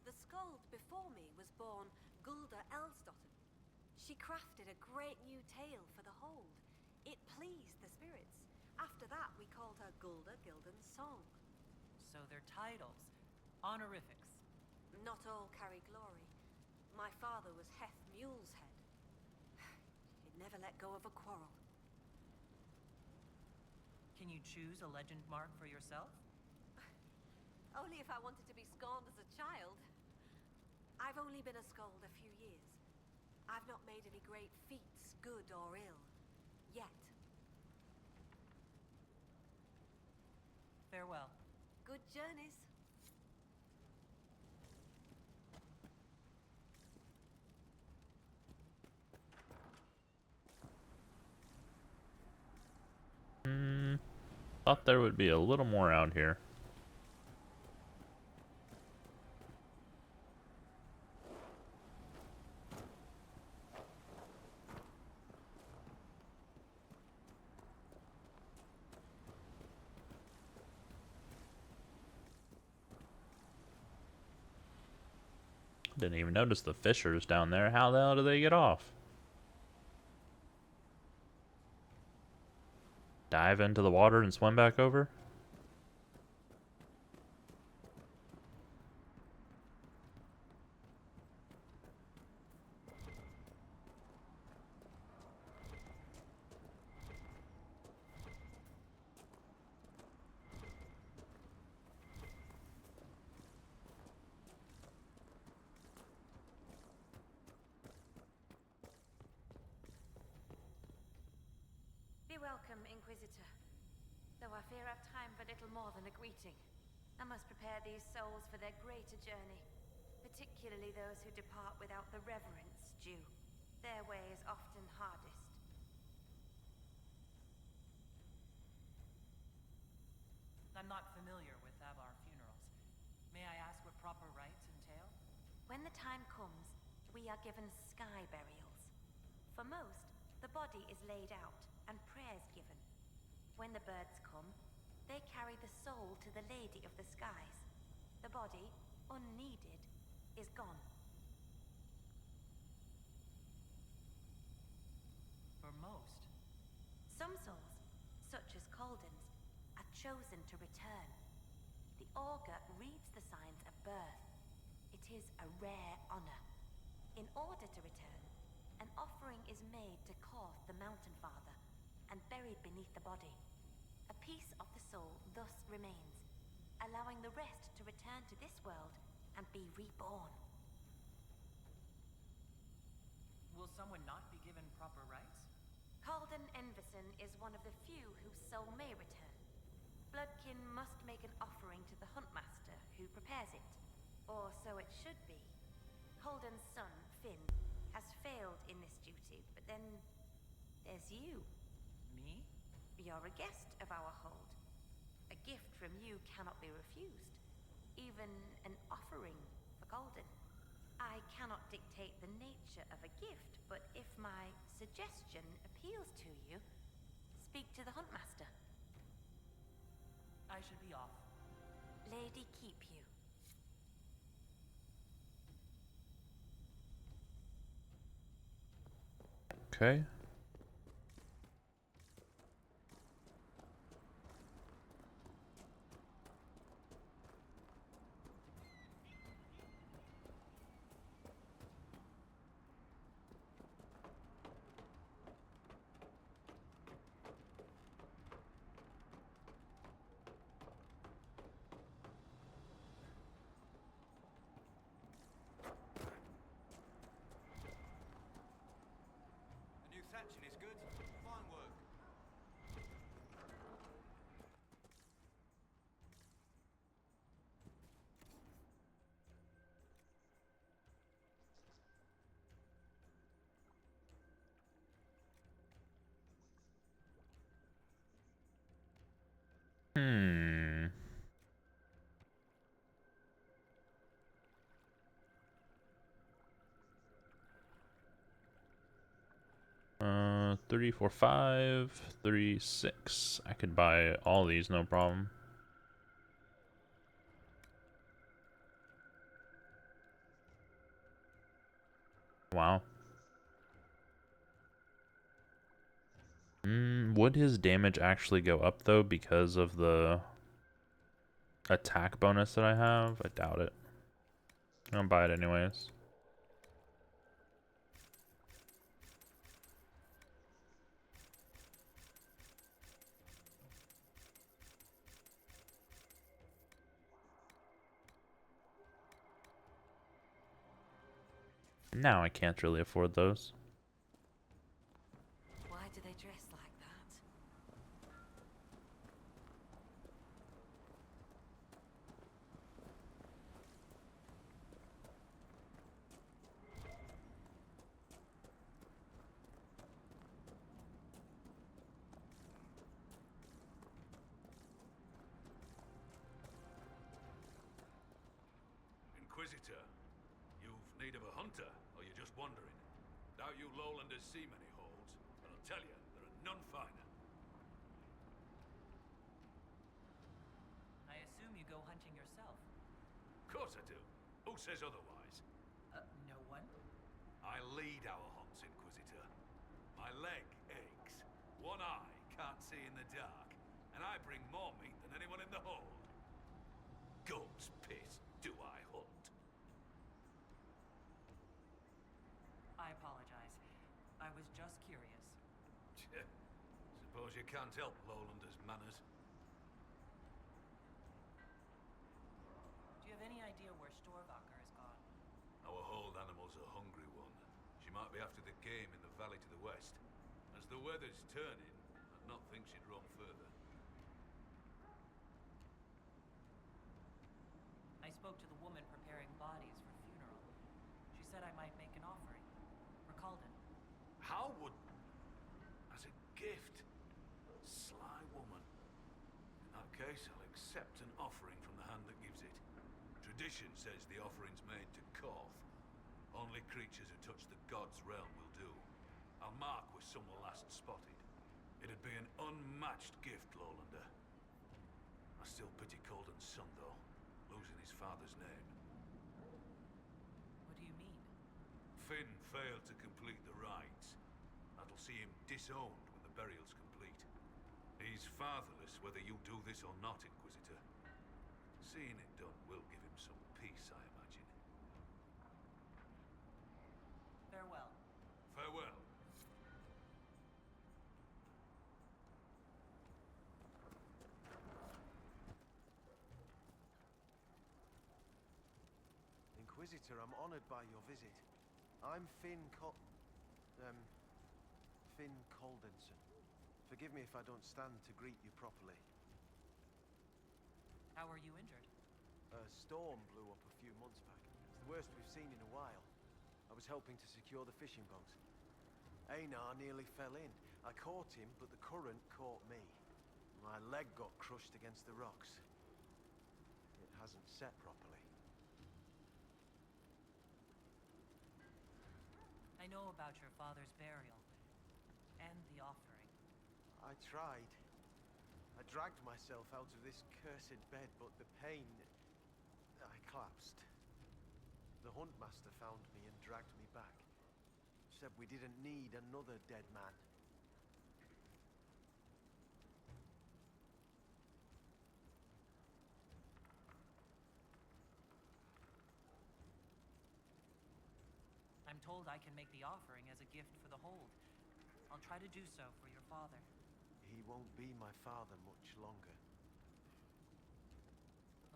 The Skald before me was born Gulda Elsdotten. She crafted a great new tale for the Hold. It pleased the spirits. After that, we called her Gulda Gildan's Song. So they're titles. Honorifics. Not all carry glory. My father was Heth Mule's Head. He'd never let go of a quarrel. Can you choose a legend mark for yourself? Only if I wanted to be scorned as a child. I've only been a skald a few years. I've not made any great feats, good or ill. Yet. Farewell. Good journeys. Thought there would be a little more out here. Didn't even notice the fishers down there. How the hell do they get off? Dive into the water and swim back over? Be welcome, Inquisitor. Though I fear I've time for little more than a greeting. I must prepare these souls for their greater journey, particularly those who depart without the reverence due. Their way is often hardest. I'm not familiar with Avar funerals. May I ask what proper rites entail? When the time comes, we are given sky burials. For most, the body is laid out and prayers given. When the birds come, they carry the soul to the Lady of the Skies. The body, unneeded, is gone. For most? Some souls, such as Calden's, are chosen to return. The augur reads the signs at birth. It is a rare honor. In order to return, an offering is made to Koth the Mountain Father and buried beneath the body. A piece of the soul thus remains, allowing the rest to return to this world and be reborn. Will someone not be given proper rites? Calden Envison is one of the few whose soul may return. Bloodkin must make an offering to the Huntmaster, who prepares it. Or so it should be. Calden's son, Finn, has failed in this duty, but then there's you. Me? You're a guest of our hold. A gift from you cannot be refused. Even an offering for Calden. I cannot dictate the nature of a gift, but if my suggestion appeals to you, speak to the Huntmaster. I should be off. Lady keep you. Okay. 3, 4, 5, 3, 6. I could buy all these, no problem. Wow. Would his damage actually go up though because of the attack bonus that I have? I doubt it. I'll buy it anyways. Now I can't really afford those. Why do they dress like that? Inquisitor, you've need of a hunter, or you're just wandering? Doubt you lowlanders see many holds, but I'll tell you, there are none finer. I assume you go hunting yourself. Of course I do. Who says otherwise? No one? I lead our hunts, Inquisitor. My leg aches. One eye can't see in the dark, and I bring more meat than anyone in the hold. Gum's piss, do I hunt? I apologize. I was just curious. Suppose you can't help lowlanders' manners. Do you have any idea where Storvaker is gone? Our hold animal's a hungry one. She might be after the game in the valley to the west. As the weather's turning, I'd not think she'd roam further. I spoke to the woman preparing bodies for funeral. She said I might make an offering. For Calden. How would... as a gift? Sly woman. In that case, I'll accept an offering from the hand that gives it. Tradition says the offering's made to Koth. Only creatures who touch the god's realm will do. I'll mark where someone last spotted. It'd be an unmatched gift, Lowlander. I still pity Calden's son, though, losing his father's name. What do you mean? Finn failed to complete the rites. That'll see him disowned when the burial's complete. He's fatherless whether you do this or not, Inquisitor. Seeing it done will give him some peace, I imagine. Farewell. Farewell. Inquisitor, I'm honored by your visit. I'm Finn Caldenson. Forgive me if I don't stand to greet you properly. How are you injured? A storm blew up a few months back. It's the worst we've seen in a while. I was helping to secure the fishing boat. Einar nearly fell in. I caught him, but the current caught me. My leg got crushed against the rocks. It hasn't set properly. I know about your father's burial. And the offering. I tried. I dragged myself out of this cursed bed, but the pain... I collapsed. The huntmaster found me and dragged me back. Said we didn't need another dead man. I'm told I can make the offering as a gift for the hold. I'll try to do so for your father. He won't be my father much longer.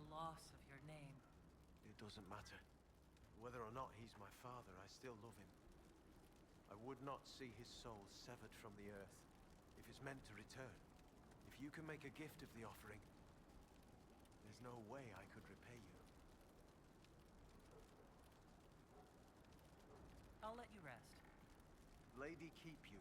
The loss of your name. It doesn't matter. Whether or not he's my father, I still love him. I would not see his soul severed from the earth if it's meant to return. If you can make a gift of the offering, there's no way I could repay you. I'll let you rest. Lady keep you.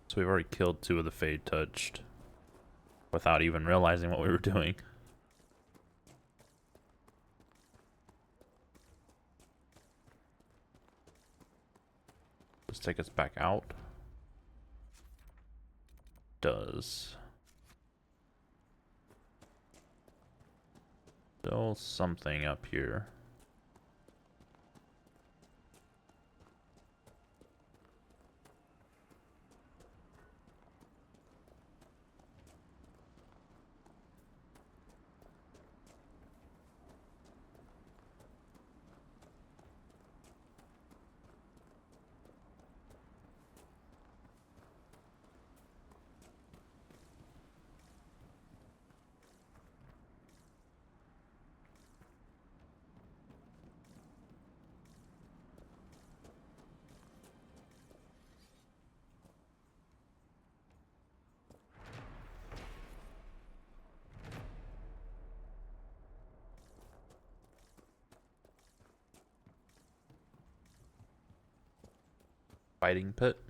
So we've already killed 2 of the Fade Touched without even realizing what we were doing. Let's take us back out. Does. Still something up here. fighting pit.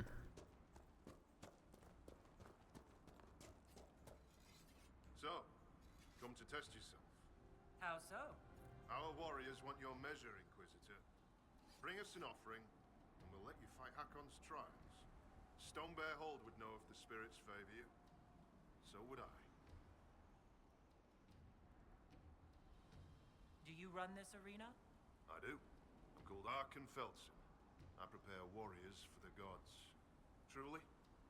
So, come to test yourself. How so? Our warriors want your measure, Inquisitor. Bring us an offering, and we'll let you fight Hakon's trials. Stonebear Hold would know if the spirits favor you. So would I. Do you run this arena? I do. I'm called Arkan Felsen. I prepare warriors for the gods. Truly,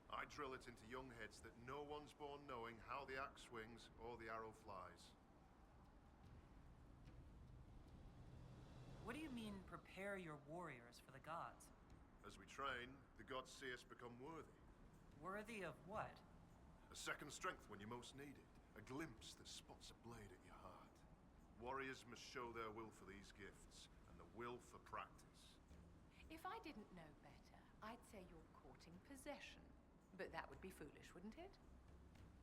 I drill it into young heads that no one's born knowing how the axe swings or the arrow flies. What do you mean, prepare your warriors for the gods? As we train, the gods see us become worthy. Worthy of what? A second strength when you most need it. A glimpse that spots a blade at your heart. Warriors must show their will for these gifts, and the will for practice. If I didn't know better, I'd say you're courting possession. But that would be foolish, wouldn't it?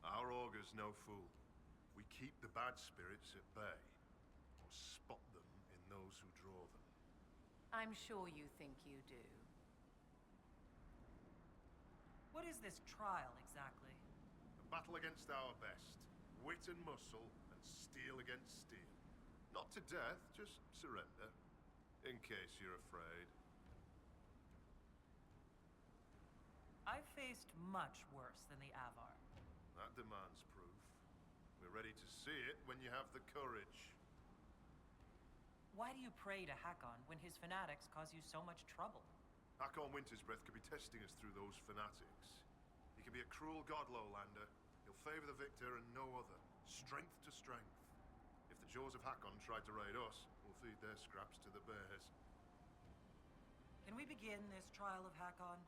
Our augur's no fool. We keep the bad spirits at bay, or spot them in those who draw them. I'm sure you think you do. What is this trial exactly? A battle against our best. Wit and muscle, and steel against steel. Not to death, just surrender. In case you're afraid. I've faced much worse than the Avar. That demands proof. We're ready to see it when you have the courage. Why do you pray to Hakon when his fanatics cause you so much trouble? Hakon Wintersbreath could be testing us through those fanatics. He can be a cruel god, Lowlander. He'll favor the victor and no other. Strength to strength. If the jaws of Hakon tried to raid us, we'll feed their scraps to the bears. Can we begin this trial of Hakon?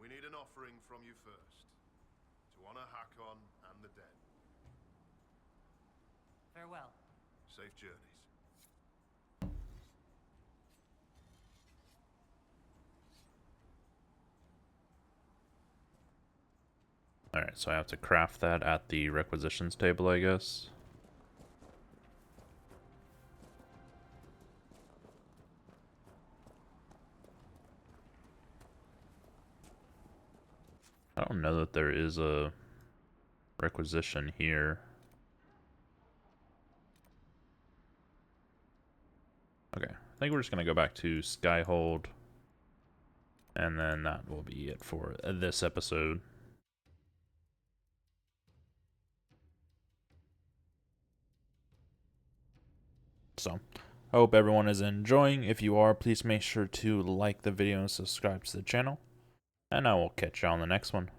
We need an offering from you first. To honor Hakon and the dead. Farewell. Safe journeys. Alright, so I have to craft that at the requisitions table, I guess. I don't know that there is a requisition here. Okay, I think we're just going to go back to Skyhold. And then that will be it for this episode. So, I hope everyone is enjoying. If you are, please make sure to like the video and subscribe to the channel. And I will catch you on the next one.